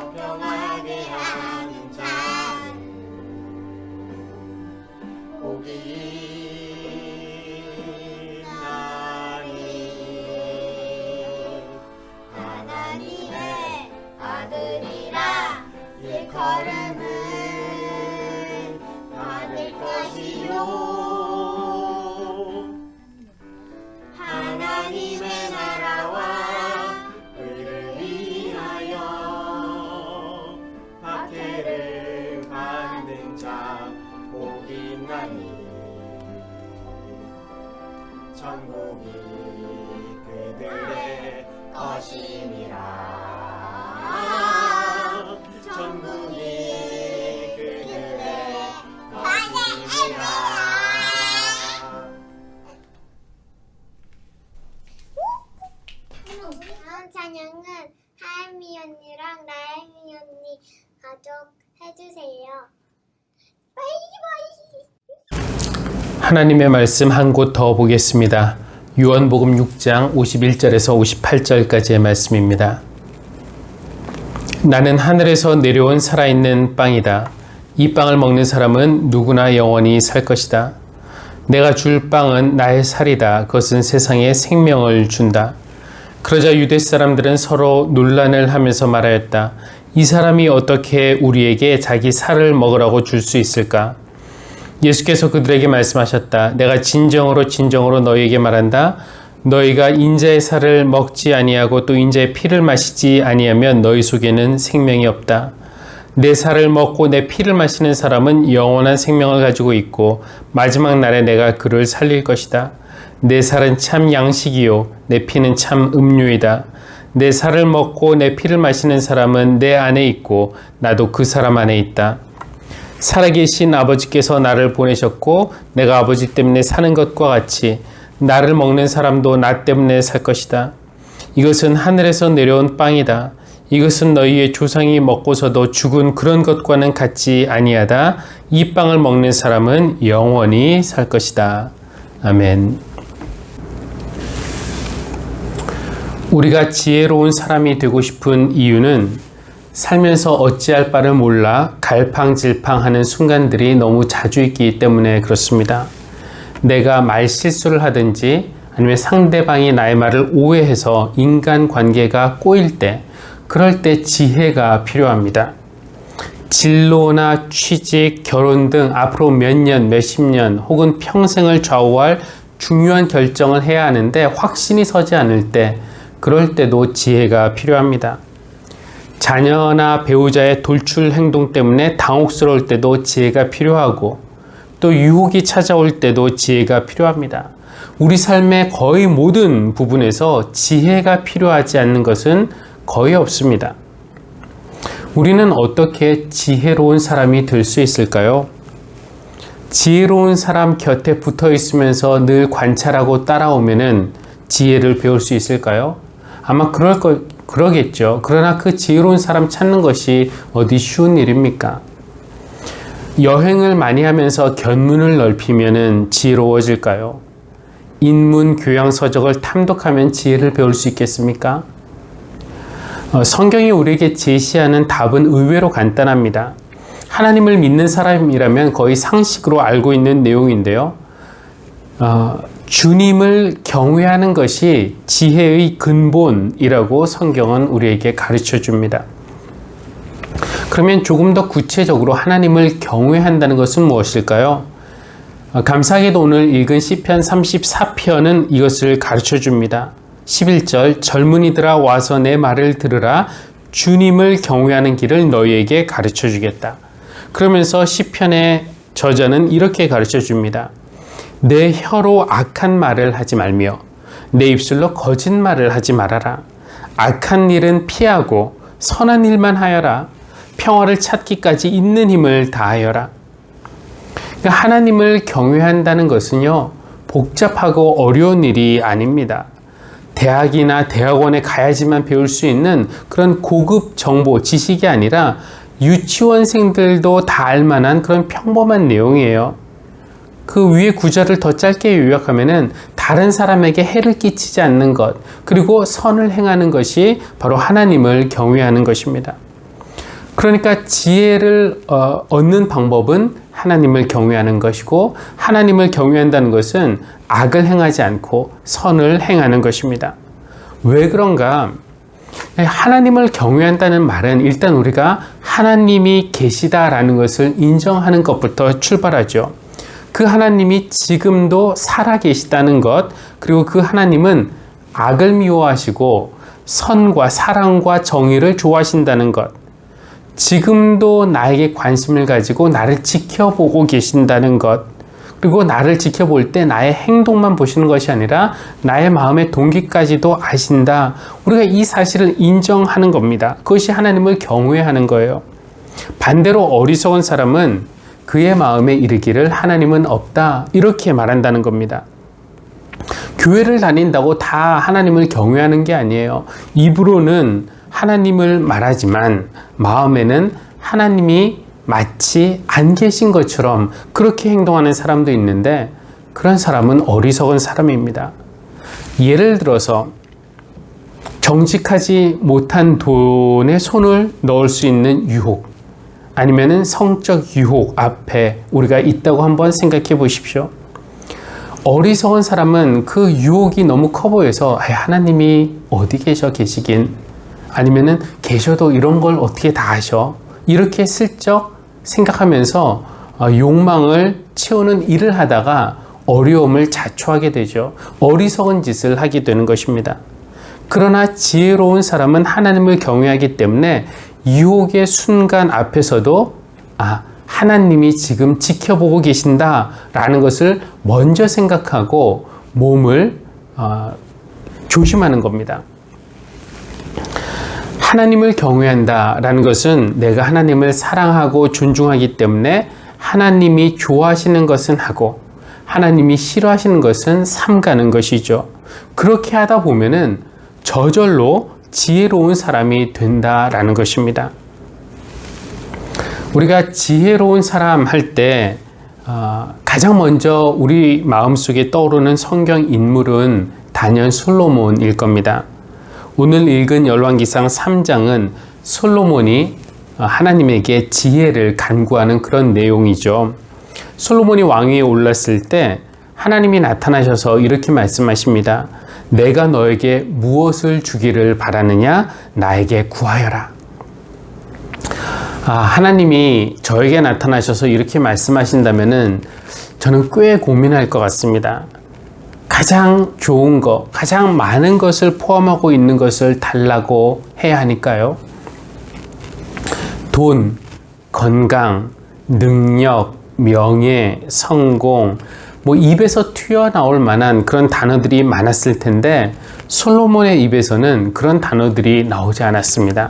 공평하게 하는 자는 복이 있나니 하나님의 아들이라 일컬음을 받을 것이요 하나님의 나라와 의를 위하여 박해를 받는 자 복이 있나니 천국이 그들의 것이니라 천국이 그들의 것이니라. 다음 찬양은 하임이 언니랑 나혜미 언니 가족 해주세요. 바이바이. 하나님의 말씀 한 곳 더 보겠습니다. 요한복음 6장 51절에서 58절까지의 말씀입니다. 나는 하늘에서 내려온 살아있는 빵이다. 이 빵을 먹는 사람은 누구나 영원히 살 것이다. 내가 줄 빵은 나의 살이다. 그것은 세상에 생명을 준다. 그러자 유대 사람들은 서로 논란을 하면서 말하였다. 이 사람이 어떻게 우리에게 자기 살을 먹으라고 줄 수 있을까? 예수께서 그들에게 말씀하셨다. 내가 진정으로 너희에게 말한다. 너희가 인자의 살을 먹지 아니하고 또 인자의 피를 마시지 아니하면 너희 속에는 생명이 없다. 내 살을 먹고 내 피를 마시는 사람은 영원한 생명을 가지고 있고 마지막 날에 내가 그를 살릴 것이다. 내 살은 참 양식이요 내 피는 참 음료이다. 내 살을 먹고 내 피를 마시는 사람은 내 안에 있고 나도 그 사람 안에 있다. 살아계신 아버지께서 나를 보내셨고 내가 아버지 때문에 사는 것과 같이 나를 먹는 사람도 나 때문에 살 것이다. 이것은 하늘에서 내려온 빵이다. 이것은 너희의 조상이 먹고서도 죽은 그런 것과는 같지 아니하다. 이 빵을 먹는 사람은 영원히 살 것이다. 아멘. 우리가 지혜로운 사람이 되고 싶은 이유는 살면서 어찌할 바를 몰라 갈팡질팡하는 순간들이 너무 자주 있기 때문에 그렇습니다. 내가 말 실수를 하든지 아니면 상대방이 나의 말을 오해해서 인간관계가 꼬일 때 그럴 때 지혜가 필요합니다. 진로나 취직, 결혼 등 앞으로 몇 년, 몇십 년 혹은 평생을 좌우할 중요한 결정을 해야 하는데 확신이 서지 않을 때 그럴 때도 지혜가 필요합니다. 자녀나 배우자의 돌출 행동 때문에 당혹스러울 때도 지혜가 필요하고 또 유혹이 찾아올 때도 지혜가 필요합니다. 우리 삶의 거의 모든 부분에서 지혜가 필요하지 않는 것은 거의 없습니다. 우리는 어떻게 지혜로운 사람이 될 수 있을까요? 지혜로운 사람 곁에 붙어 있으면서 늘 관찰하고 따라오면은 지혜를 배울 수 있을까요? 아마 그러겠죠. 그러나 그 지혜로운 사람 찾는 것이 어디 쉬운 일입니까? 여행을 많이 하면서 견문을 넓히면은 지혜로워질까요? 인문 교양 서적을 탐독하면 지혜를 배울 수 있겠습니까? 성경이 우리에게 제시하는 답은 의외로 간단합니다. 하나님을 믿는 사람이라면 거의 상식으로 알고 있는 내용인데요. 주님을 경외하는 것이 지혜의 근본이라고 성경은 우리에게 가르쳐 줍니다. 그러면 조금 더 구체적으로 하나님을 경외한다는 것은 무엇일까요? 감사하게도 오늘 읽은 시편 34편은 이것을 가르쳐 줍니다. 11절 젊은이들아 와서 내 말을 들으라 주님을 경외하는 길을 너희에게 가르쳐 주겠다. 그러면서 시편의 저자는 이렇게 가르쳐 줍니다. 내 혀로 악한 말을 하지 말며 내 입술로 거짓말을 하지 말아라. 악한 일은 피하고 선한 일만 하여라. 평화를 찾기까지 있는 힘을 다하여라. 그러니까 하나님을 경외한다는 것은요, 복잡하고 어려운 일이 아닙니다. 대학이나 대학원에 가야지만 배울 수 있는 그런 고급 정보, 지식이 아니라 유치원생들도 다 알만한 그런 평범한 내용이에요. 그 위에 구절을 더 짧게 요약하면은 다른 사람에게 해를 끼치지 않는 것, 그리고 선을 행하는 것이 바로 하나님을 경외하는 것입니다. 그러니까 지혜를 얻는 방법은 하나님을 경외하는 것이고, 하나님을 경외한다는 것은 악을 행하지 않고 선을 행하는 것입니다. 왜 그런가? 하나님을 경외한다는 말은 일단 우리가 하나님이 계시다라는 것을 인정하는 것부터 출발하죠. 그 하나님이 지금도 살아 계시다는 것, 그리고 그 하나님은 악을 미워하시고 선과 사랑과 정의를 좋아하신다는 것, 지금도 나에게 관심을 가지고 나를 지켜보고 계신다는 것, 그리고 나를 지켜볼 때 나의 행동만 보시는 것이 아니라 나의 마음의 동기까지도 아신다. 우리가 이 사실을 인정하는 겁니다. 그것이 하나님을 경외하는 거예요. 반대로 어리석은 사람은 그의 마음에 이르기를 하나님은 없다, 이렇게 말한다는 겁니다. 교회를 다닌다고 다 하나님을 경외하는 게 아니에요. 입으로는 하나님을 말하지만 마음에는 하나님이 마치 안 계신 것처럼 그렇게 행동하는 사람도 있는데, 그런 사람은 어리석은 사람입니다. 예를 들어서 정직하지 못한 돈에 손을 넣을 수 있는 유혹, 아니면은 성적 유혹 앞에 우리가 있다고 한번 생각해 보십시오. 어리석은 사람은 그 유혹이 너무 커 보여서 하나님이 어디 계시긴, 아니면은 계셔도 이런 걸 어떻게 다 하셔, 이렇게 슬쩍 생각하면서 욕망을 채우는 일을 하다가 어려움을 자초하게 되죠. 어리석은 짓을 하게 되는 것입니다. 그러나 지혜로운 사람은 하나님을 경외하기 때문에 유혹의 순간 앞에서도 하나님이 지금 지켜보고 계신다라는 것을 먼저 생각하고 몸을 조심하는 겁니다. 하나님을 경외한다라는 것은 내가 하나님을 사랑하고 존중하기 때문에 하나님이 좋아하시는 것은 하고 하나님이 싫어하시는 것은 삼가는 것이죠. 그렇게 하다 보면은 저절로 지혜로운 사람이 된다라는 것입니다. 우리가 지혜로운 사람 할 때 가장 먼저 우리 마음속에 떠오르는 성경 인물은 단연 솔로몬일 겁니다. 오늘 읽은 열왕기상 3장은 솔로몬이 하나님에게 지혜를 간구하는 그런 내용이죠. 솔로몬이 왕위에 올랐을 때 하나님이 나타나셔서 이렇게 말씀하십니다. 내가 너에게 무엇을 주기를 바라느냐? 나에게 구하여라. 하나님이 저에게 나타나셔서 이렇게 말씀하신다면은 저는 꽤 고민할 것 같습니다. 가장 좋은 것, 가장 많은 것을 포함하고 있는 것을 달라고 해야 하니까요. 돈, 건강, 능력, 명예, 성공, 입에서 튀어나올 만한 그런 단어들이 많았을 텐데 솔로몬의 입에서는 그런 단어들이 나오지 않았습니다.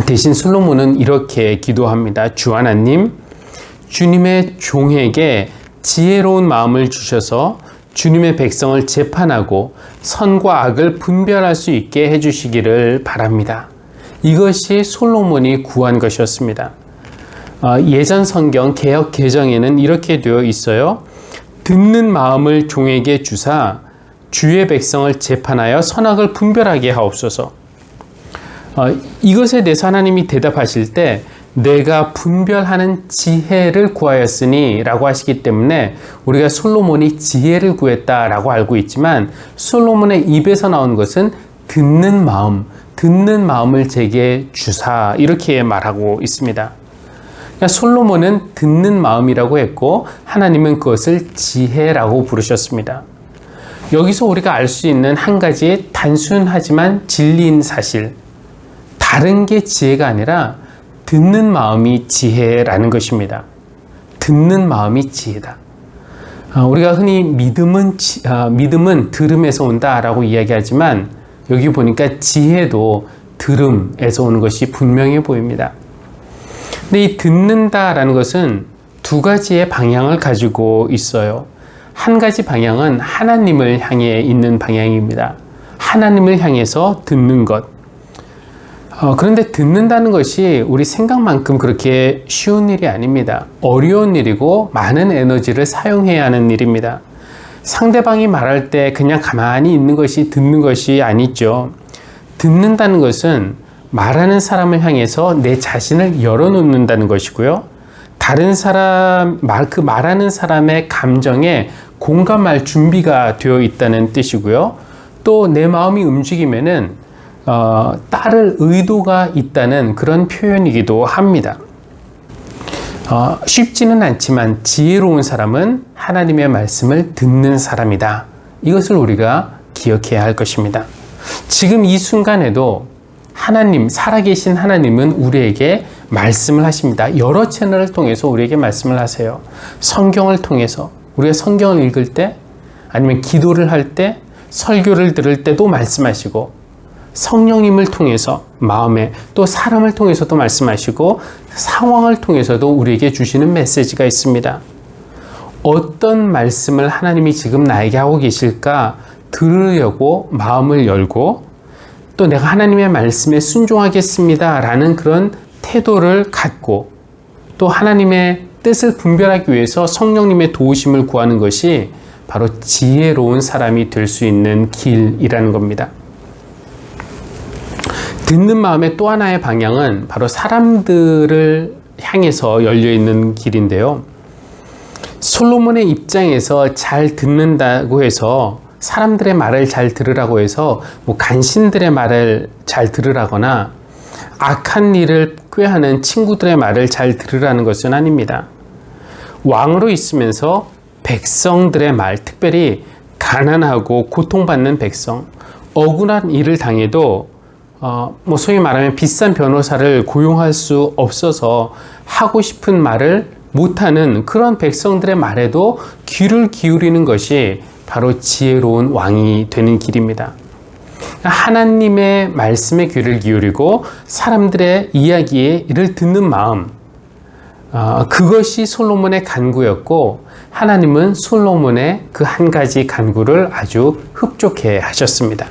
대신 솔로몬은 이렇게 기도합니다. 주 하나님, 주님의 종에게 지혜로운 마음을 주셔서 주님의 백성을 재판하고 선과 악을 분별할 수 있게 해주시기를 바랍니다. 이것이 솔로몬이 구한 것이었습니다. 예전 성경 개역 개정에는 이렇게 되어 있어요. 듣는 마음을 종에게 주사 주의 백성을 재판하여 선악을 분별하게 하옵소서. 이것에 대해서 하나님이 대답하실 때 내가 분별하는 지혜를 구하였으니 라고 하시기 때문에 우리가 솔로몬이 지혜를 구했다라고 알고 있지만 솔로몬의 입에서 나온 것은 듣는 마음을 제게 주사, 이렇게 말하고 있습니다. 그러니까 솔로몬은 듣는 마음이라고 했고 하나님은 그것을 지혜라고 부르셨습니다. 여기서 우리가 알 수 있는 한 가지 단순하지만 진리인 사실, 다른 게 지혜가 아니라 듣는 마음이 지혜라는 것입니다. 듣는 마음이 지혜다. 우리가 흔히 믿음은 들음에서 온다라고 이야기하지만 여기 보니까 지혜도 들음에서 오는 것이 분명해 보입니다. 근데 이 듣는다라는 것은 두 가지의 방향을 가지고 있어요. 한 가지 방향은 하나님을 향해 있는 방향입니다. 하나님을 향해서 듣는 것. 그런데 듣는다는 것이 우리 생각만큼 그렇게 쉬운 일이 아닙니다. 어려운 일이고 많은 에너지를 사용해야 하는 일입니다. 상대방이 말할 때 그냥 가만히 있는 것이 듣는 것이 아니죠. 듣는다는 것은 말하는 사람을 향해서 내 자신을 열어놓는다는 것이고요. 다른 사람, 그 말하는 사람의 감정에 공감할 준비가 되어 있다는 뜻이고요. 또 내 마음이 움직이면은 따를 의도가 있다는 그런 표현이기도 합니다. 쉽지는 않지만 지혜로운 사람은 하나님의 말씀을 듣는 사람이다. 이것을 우리가 기억해야 할 것입니다. 지금 이 순간에도 하나님, 살아계신 하나님은 우리에게 말씀을 하십니다. 여러 채널을 통해서 우리에게 말씀을 하세요. 성경을 통해서, 우리가 성경을 읽을 때, 아니면 기도를 할 때, 설교를 들을 때도 말씀하시고, 성령님을 통해서 마음에, 또 사람을 통해서도 말씀하시고, 상황을 통해서도 우리에게 주시는 메시지가 있습니다. 어떤 말씀을 하나님이 지금 나에게 하고 계실까 들으려고 마음을 열고, 또 내가 하나님의 말씀에 순종하겠습니다 라는 그런 태도를 갖고, 또 하나님의 뜻을 분별하기 위해서 성령님의 도우심을 구하는 것이 바로 지혜로운 사람이 될 수 있는 길이라는 겁니다. 듣는 마음의 또 하나의 방향은 바로 사람들을 향해서 열려있는 길인데요. 솔로몬의 입장에서 잘 듣는다고 해서, 사람들의 말을 잘 들으라고 해서 간신들의 말을 잘 들으라거나 악한 일을 꾀하는 친구들의 말을 잘 들으라는 것은 아닙니다. 왕으로 있으면서 백성들의 말, 특별히 가난하고 고통받는 백성, 억울한 일을 당해도 소위 말하면 비싼 변호사를 고용할 수 없어서 하고 싶은 말을 못하는 그런 백성들의 말에도 귀를 기울이는 것이 바로 지혜로운 왕이 되는 길입니다. 하나님의 말씀에 귀를 기울이고 사람들의 이야기에 이를 듣는 마음, 그것이 솔로몬의 간구였고, 하나님은 솔로몬의 그 한 가지 간구를 아주 흡족해 하셨습니다.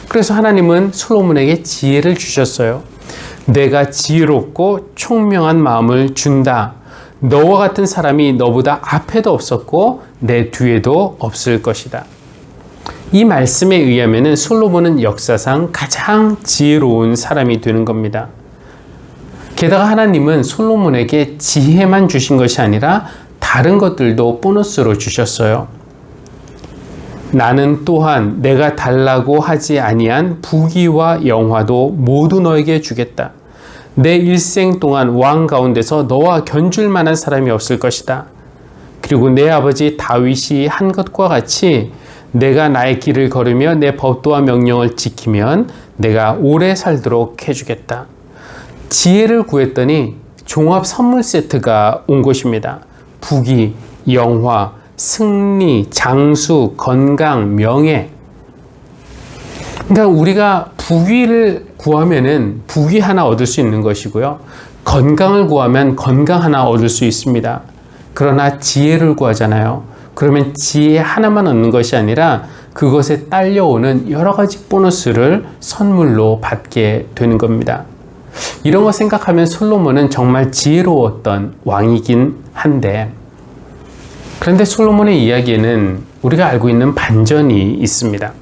그래서 하나님은 솔로몬에게 지혜를 주셨어요. 내가 지혜롭고 총명한 마음을 준다. 너와 같은 사람이 너보다 앞에도 없었고 내 뒤에도 없을 것이다. 이 말씀에 의하면 솔로몬은 역사상 가장 지혜로운 사람이 되는 겁니다. 게다가 하나님은 솔로몬에게 지혜만 주신 것이 아니라 다른 것들도 보너스로 주셨어요. 나는 또한 내가 달라고 하지 아니한 부귀와 영화도 모두 너에게 주겠다. 내 일생 동안 왕 가운데서 너와 견줄 만한 사람이 없을 것이다. 그리고 내 아버지 다윗이 한 것과 같이 내가 나의 길을 걸으며 내 법도와 명령을 지키면 내가 오래 살도록 해주겠다. 지혜를 구했더니 종합 선물 세트가 온 것입니다. 부귀, 영화, 승리, 장수, 건강, 명예. 그러니까 우리가 부귀를 구하면은 부귀 하나 얻을 수 있는 것이고요. 건강을 구하면 건강 하나 얻을 수 있습니다. 그러나 지혜를 구하잖아요. 그러면 지혜 하나만 얻는 것이 아니라 그것에 딸려오는 여러 가지 보너스를 선물로 받게 되는 겁니다. 이런 거 생각하면 솔로몬은 정말 지혜로웠던 왕이긴 한데, 그런데 솔로몬의 이야기에는 우리가 알고 있는 반전이 있습니다.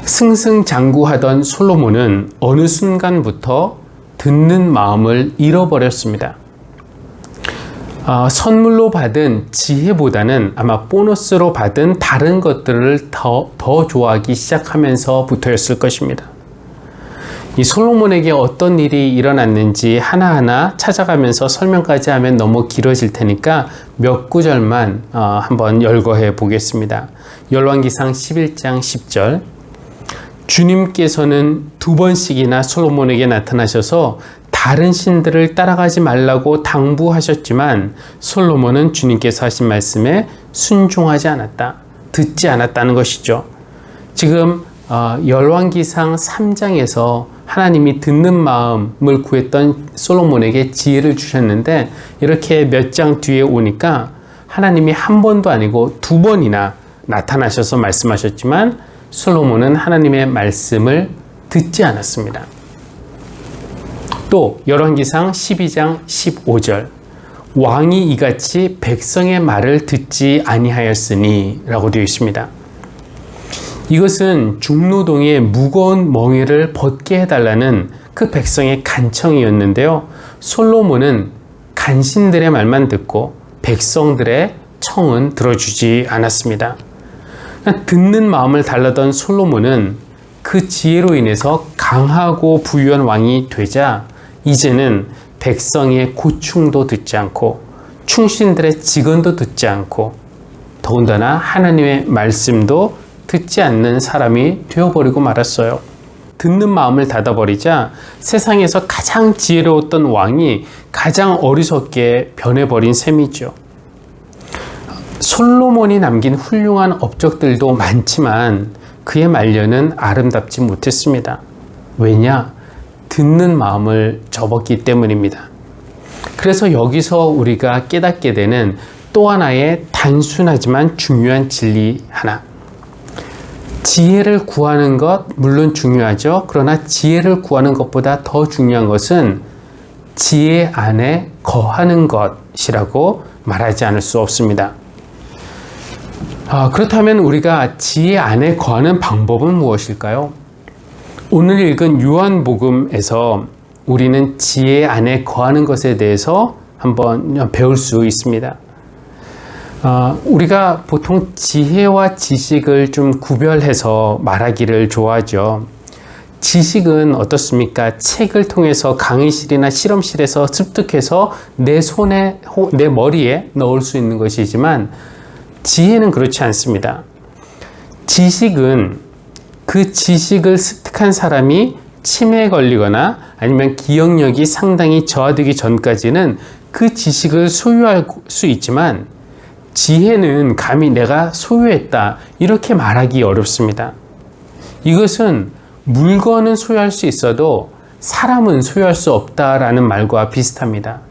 승승장구하던 솔로몬은 어느 순간부터 듣는 마음을 잃어버렸습니다. 선물로 받은 지혜보다는 아마 보너스로 받은 다른 것들을 더 좋아하기 시작하면서부터였을 것입니다. 이 솔로몬에게 어떤 일이 일어났는지 하나하나 찾아가면서 설명까지 하면 너무 길어질 테니까 몇 구절만 한번 열거해 보겠습니다. 열왕기상 11장 10절. 주님께서는 2번씩이나 솔로몬에게 나타나셔서 다른 신들을 따라가지 말라고 당부하셨지만 솔로몬은 주님께서 하신 말씀에 순종하지 않았다, 듣지 않았다는 것이죠. 지금 열왕기상 3장에서 하나님이 듣는 마음을 구했던 솔로몬에게 지혜를 주셨는데, 이렇게 몇 장 뒤에 오니까 하나님이 한 번도 아니고 2번이나 나타나셔서 말씀하셨지만 솔로몬은 하나님의 말씀을 듣지 않았습니다. 또 열왕기상 12장 15절. 왕이 이같이 백성의 말을 듣지 아니하였으니 라고 되어 있습니다. 이것은 중노동의 무거운 멍에를 벗게 해달라는 그 백성의 간청이었는데요. 솔로몬은 간신들의 말만 듣고 백성들의 청은 들어주지 않았습니다. 듣는 마음을 달라던 솔로몬은 그 지혜로 인해서 강하고 부유한 왕이 되자 이제는 백성의 고충도 듣지 않고 충신들의 직언도 듣지 않고 더군다나 하나님의 말씀도 듣지 않는 사람이 되어버리고 말았어요. 듣는 마음을 닫아버리자 세상에서 가장 지혜로웠던 왕이 가장 어리석게 변해버린 셈이죠. 솔로몬이 남긴 훌륭한 업적들도 많지만 그의 말년은 아름답지 못했습니다. 왜냐? 듣는 마음을 접었기 때문입니다. 그래서 여기서 우리가 깨닫게 되는 또 하나의 단순하지만 중요한 진리 하나. 지혜를 구하는 것 물론 중요하죠. 그러나 지혜를 구하는 것보다 더 중요한 것은 지혜 안에 거하는 것이라고 말하지 않을 수 없습니다. 그렇다면 우리가 지혜 안에 거하는 방법은 무엇일까요? 오늘 읽은 요한복음에서 우리는 지혜 안에 거하는 것에 대해서 한번 배울 수 있습니다. 우리가 보통 지혜와 지식을 좀 구별해서 말하기를 좋아하죠. 지식은 어떻습니까? 책을 통해서 강의실이나 실험실에서 습득해서 내 손에, 내 머리에 넣을 수 있는 것이지만 지혜는 그렇지 않습니다. 지식은 그 지식을 습득한 사람이 치매에 걸리거나 아니면 기억력이 상당히 저하되기 전까지는 그 지식을 소유할 수 있지만 지혜는 감히 내가 소유했다 이렇게 말하기 어렵습니다. 이것은 물건은 소유할 수 있어도 사람은 소유할 수 없다라는 말과 비슷합니다.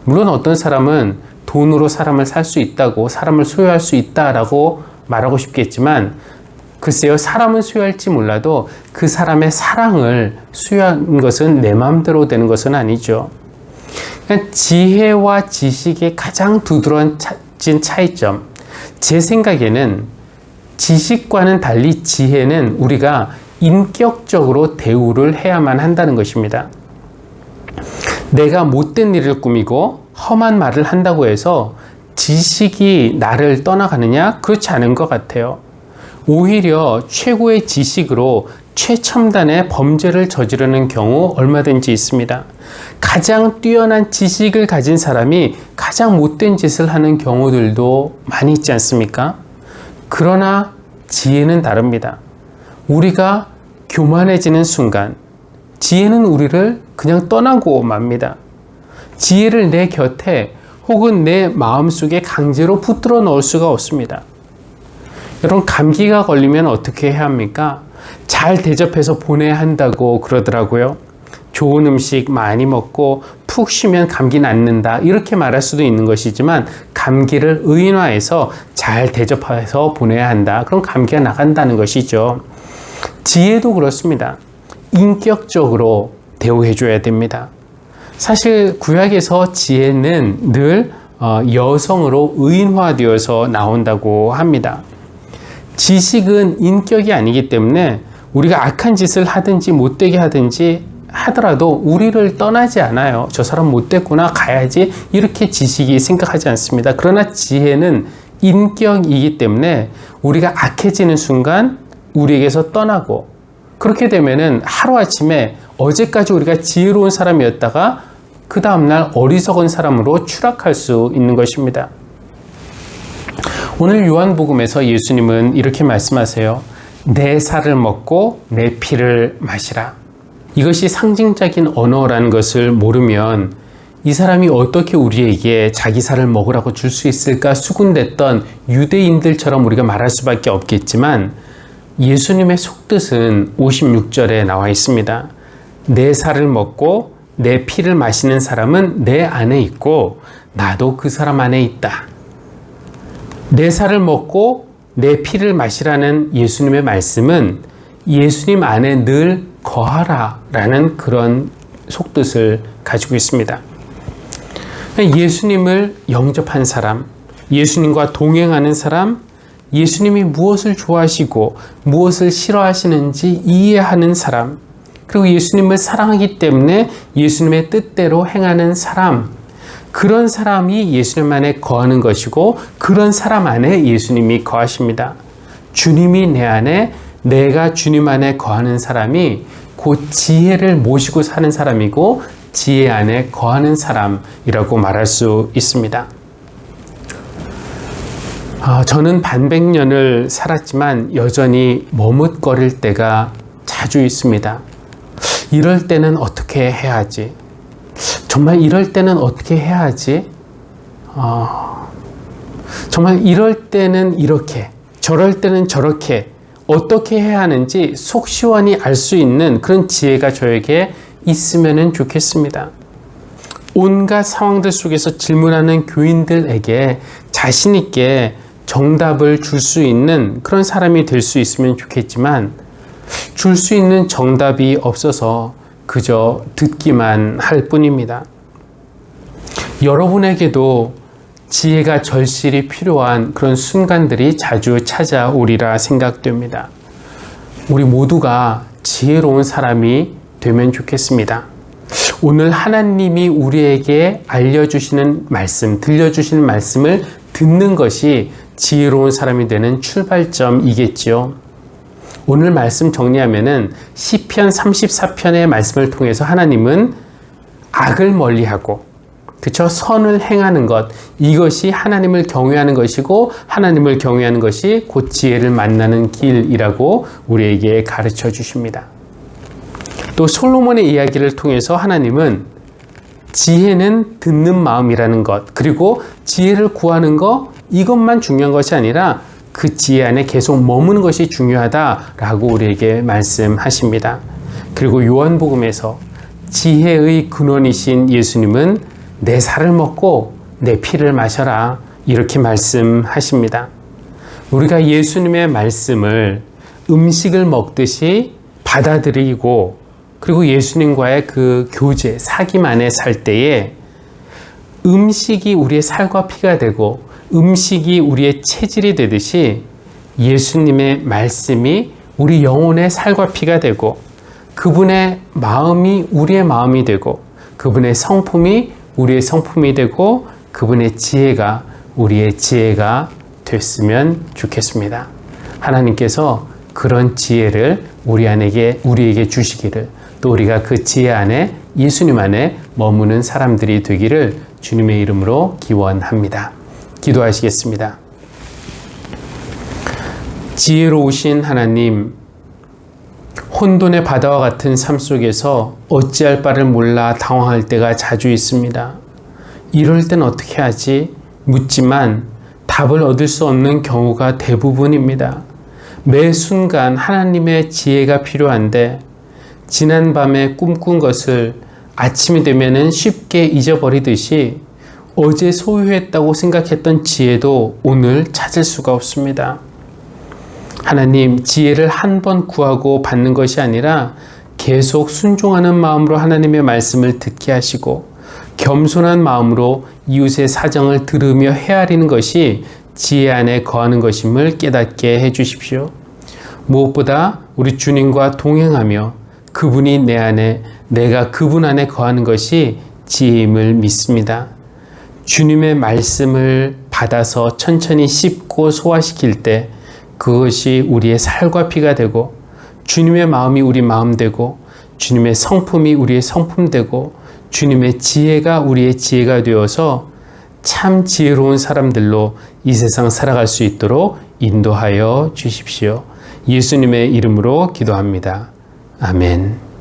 물론 어떤 사람은 돈으로 사람을 살 수 있다고 사람을 소유할 수 있다라고 말하고 싶겠지만 글쎄요, 사람은 소유할지 몰라도 그 사람의 사랑을 소유한 것은 내 마음대로 되는 것은 아니죠. 그러니까 지혜와 지식의 가장 두드러진 차이점, 제 생각에는 지식과는 달리 지혜는 우리가 인격적으로 대우를 해야만 한다는 것입니다. 내가 못된 일을 꾸미고 험한 말을 한다고 해서 지식이 나를 떠나가느냐? 그렇지 않은 것 같아요. 오히려 최고의 지식으로 최첨단의 범죄를 저지르는 경우 얼마든지 있습니다. 가장 뛰어난 지식을 가진 사람이 가장 못된 짓을 하는 경우들도 많이 있지 않습니까? 그러나 지혜는 다릅니다. 우리가 교만해지는 순간 지혜는 우리를 그냥 떠나고 맙니다. 지혜를 내 곁에 혹은 내 마음속에 강제로 붙들어 넣을 수가 없습니다. 여러분, 감기가 걸리면 어떻게 해야 합니까? 잘 대접해서 보내야 한다고 그러더라고요. 좋은 음식 많이 먹고 푹 쉬면 감기 낫는다 이렇게 말할 수도 있는 것이지만 감기를 의인화해서 잘 대접해서 보내야 한다. 그럼 감기가 나간다는 것이죠. 지혜도 그렇습니다. 인격적으로 대우해 줘야 됩니다. 사실 구약에서 지혜는 늘 여성으로 의인화되어서 나온다고 합니다. 지식은 인격이 아니기 때문에 우리가 악한 짓을 하든지 못되게 하든지 하더라도 우리를 떠나지 않아요. 저 사람 못됐구나 가야지 이렇게 지식이 생각하지 않습니다. 그러나 지혜는 인격이기 때문에 우리가 악해지는 순간 우리에게서 떠나고 그렇게 되면은 하루아침에 어제까지 우리가 지혜로운 사람이었다가 그 다음날 어리석은 사람으로 추락할 수 있는 것입니다. 오늘 요한복음에서 예수님은 이렇게 말씀하세요. 내 살을 먹고 내 피를 마시라. 이것이 상징적인 언어라는 것을 모르면 이 사람이 어떻게 우리에게 자기 살을 먹으라고 줄 수 있을까 수군댔던 유대인들처럼 우리가 말할 수밖에 없겠지만 예수님의 속뜻은 56절에 나와 있습니다. 내 살을 먹고 내 피를 마시는 사람은 내 안에 있고 나도 그 사람 안에 있다. 내 살을 먹고 내 피를 마시라는 예수님의 말씀은 예수님 안에 늘 거하라 라는 그런 속뜻을 가지고 있습니다. 예수님을 영접한 사람, 예수님과 동행하는 사람, 예수님이 무엇을 좋아하시고 무엇을 싫어하시는지 이해하는 사람, 그리고 예수님을 사랑하기 때문에 예수님의 뜻대로 행하는 사람, 그런 사람이 예수님 안에 거하는 것이고 그런 사람 안에 예수님이 거하십니다. 주님이 내 안에, 내가 주님 안에 거하는 사람이 곧 지혜를 모시고 사는 사람이고 지혜 안에 거하는 사람이라고 말할 수 있습니다. 저는 반백년을 살았지만 여전히 머뭇거릴 때가 자주 있습니다. 이럴 때는 어떻게 해야 하지? 정말 이럴 때는 어떻게 해야 하지? 정말 이럴 때는 이렇게, 저럴 때는 저렇게 어떻게 해야 하는지 속 시원히 알 수 있는 그런 지혜가 저에게 있으면 좋겠습니다. 온갖 상황들 속에서 질문하는 교인들에게 자신 있게 정답을 줄 수 있는 그런 사람이 될 수 있으면 좋겠지만 줄 수 있는 정답이 없어서 그저 듣기만 할 뿐입니다. 여러분에게도 지혜가 절실히 필요한 그런 순간들이 자주 찾아오리라 생각됩니다. 우리 모두가 지혜로운 사람이 되면 좋겠습니다. 오늘 하나님이 우리에게 알려주시는 말씀, 들려주시는 말씀을 듣는 것이 지혜로운 사람이 되는 출발점이겠지요. 오늘 말씀 정리하면은 시편 34편의 말씀을 통해서 하나님은 악을 멀리하고, 그쵸? 선을 행하는 것, 이것이 하나님을 경외하는 것이고 하나님을 경외하는 것이 곧 지혜를 만나는 길이라고 우리에게 가르쳐 주십니다. 또 솔로몬의 이야기를 통해서 하나님은 지혜는 듣는 마음이라는 것, 그리고 지혜를 구하는 것, 이것만 중요한 것이 아니라 그 지혜 안에 계속 머무는 것이 중요하다라고 우리에게 말씀하십니다. 그리고 요한복음에서 지혜의 근원이신 예수님은 내 살을 먹고 내 피를 마셔라, 이렇게 말씀하십니다. 우리가 예수님의 말씀을 음식을 먹듯이 받아들이고 그리고 예수님과의 그 교제, 사귐 안에 살 때에 음식이 우리의 살과 피가 되고 음식이 우리의 체질이 되듯이 예수님의 말씀이 우리 영혼의 살과 피가 되고 그분의 마음이 우리의 마음이 되고 그분의 성품이 우리의 성품이 되고 그분의 지혜가 우리의 지혜가 됐으면 좋겠습니다. 하나님께서 그런 지혜를 우리에게 주시기를, 또 우리가 그 지혜 안에 예수님 안에 머무는 사람들이 되기를 주님의 이름으로 기원합니다. 기도하시겠습니다. 지혜로우신 하나님, 혼돈의 바다와 같은 삶 속에서 어찌할 바를 몰라 당황할 때가 자주 있습니다. 이럴 땐 어떻게 하지? 묻지만 답을 얻을 수 없는 경우가 대부분입니다. 매 순간 하나님의 지혜가 필요한데 지난 밤에 꿈꾼 것을 아침이 되면은 쉽게 잊어버리듯이 어제 소유했다고 생각했던 지혜도 오늘 찾을 수가 없습니다. 하나님, 지혜를 한 번 구하고 받는 것이 아니라 계속 순종하는 마음으로 하나님의 말씀을 듣게 하시고 겸손한 마음으로 이웃의 사정을 들으며 헤아리는 것이 지혜 안에 거하는 것임을 깨닫게 해주십시오. 무엇보다 우리 주님과 동행하며 그분이 내 안에, 내가 그분 안에 거하는 것이 지혜임을 믿습니다. 주님의 말씀을 받아서 천천히 씹고 소화시킬 때 그것이 우리의 살과 피가 되고 주님의 마음이 우리 마음 되고 주님의 성품이 우리의 성품 되고 주님의 지혜가 우리의 지혜가 되어서 참 지혜로운 사람들로 이 세상 살아갈 수 있도록 인도하여 주십시오. 예수님의 이름으로 기도합니다. 아멘.